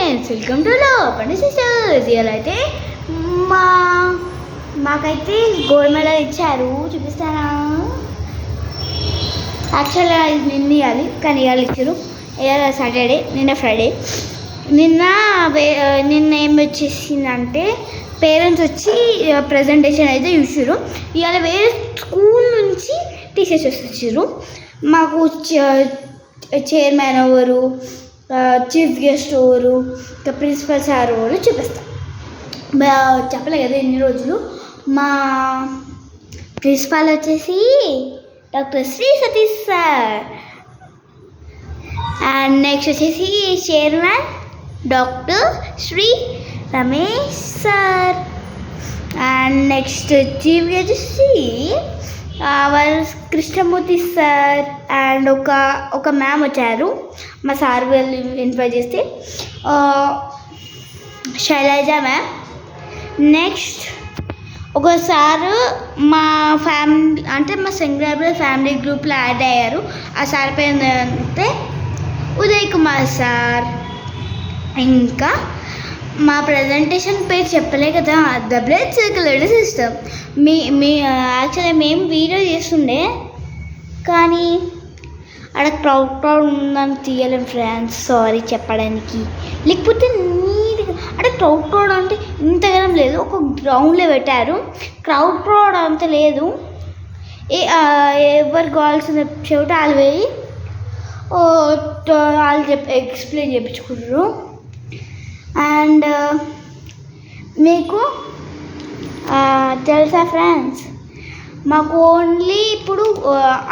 Friends, welcome to love and sisters. ఇవాళ అయితే మాకైతే గోల్డ్ మెడల్ ఇచ్చారు, చూపిస్తానా? యాక్చువల్గా ఇది నిన్న ఇవ్వాలి, కానీ ఇవాళ ఇచ్చారు. ఇవాళ సాటర్డే, నిన్న ఫ్రైడే. నిన్న ఏం వచ్చేసిందంటే పేరెంట్స్ వచ్చి ప్రజెంటేషన్ అయితే చూసారు. ఇవాళ వేరే స్కూల్ నుంచి టీచర్స్ వచ్చారు. మాకు చైర్మన్ ఎవరు, చీఫ్ గెస్ట్ ఎవరు, ఇంకా ప్రిన్సిపల్ సార్ ఎవరు చూపిస్తాం. చెప్పలే కదా ఎన్ని రోజులు. మా ప్రిన్సిపాల్ వచ్చేసి doctor Shri Satish sir, and next వచ్చేసి chairman doctor Shri Ramesh sir, and next chief guest వచ్చి కృష్ణమూర్తి సార్, అండ్ ఒక మ్యామ్ వచ్చారు. మా సార్ వాళ్ళు ఇన్వైట్ చేస్తే శైలజ మ్యామ్. నెక్స్ట్ ఒకసారి మా ఫ్యామిలీ అంటే మా సింగరాబాద్ ఫ్యామిలీ గ్రూప్లో యాడ్ అయ్యారు. ఆ సార్ పేరు అంటే ఉదయ్ కుమార్ సార్. ఇంకా మా ప్రజెంటేషన్ పేరు చెప్పలే కదా, the blood circulatory system. Actually మేము వీడియో చేస్తుండే, కానీ అక్కడ క్రౌడ్ ఉందని తీయలేం ఫ్రెండ్స్, సారీ చెప్పడానికి. లేకపోతే నీట్గా అంటే క్రౌడ్ అంటే ఇంతగానం లేదు, ఒక గ్రౌండ్లో పెట్టారు. క్రౌడ్ అంత లేదు. ఎవరు కావాల్సిన చెవిట వాళ్ళు పోయి వాళ్ళు ఎక్స్ప్లెయిన్ చేయించుకున్నారు. అండ్ మీకు తెలుసా ఫ్రెండ్స్, మాకు ఓన్లీ ఇప్పుడు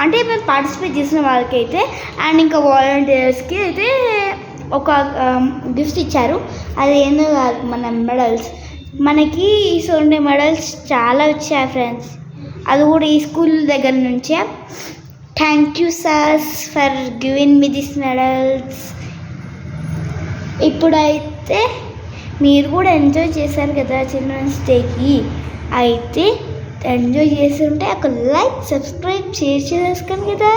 అంటే మేము పార్టిసిపేట్ చేసిన వాళ్ళకైతే అండ్ ఇంకా వాలంటీర్స్కి అయితే ఒక గిఫ్ట్ ఇచ్చారు. అది ఏందో కాదు, మన మెడల్స్. మనకి సోండే మెడల్స్ చాలా వచ్చాయి ఫ్రెండ్స్, అది కూడా ఈ స్కూల్ దగ్గర నుంచే. Thank you sirs for giving me this medals. ఇప్పుడైతే మీరు కూడా ఎంజాయ్ చేశారు కదా చిల్డ్రన్స్ డేకి. అయితే ఎంజాయ్ చేస్తుంటే ఒక లైక్, సబ్స్క్రైబ్, షేర్ చేసుకోండి కదా.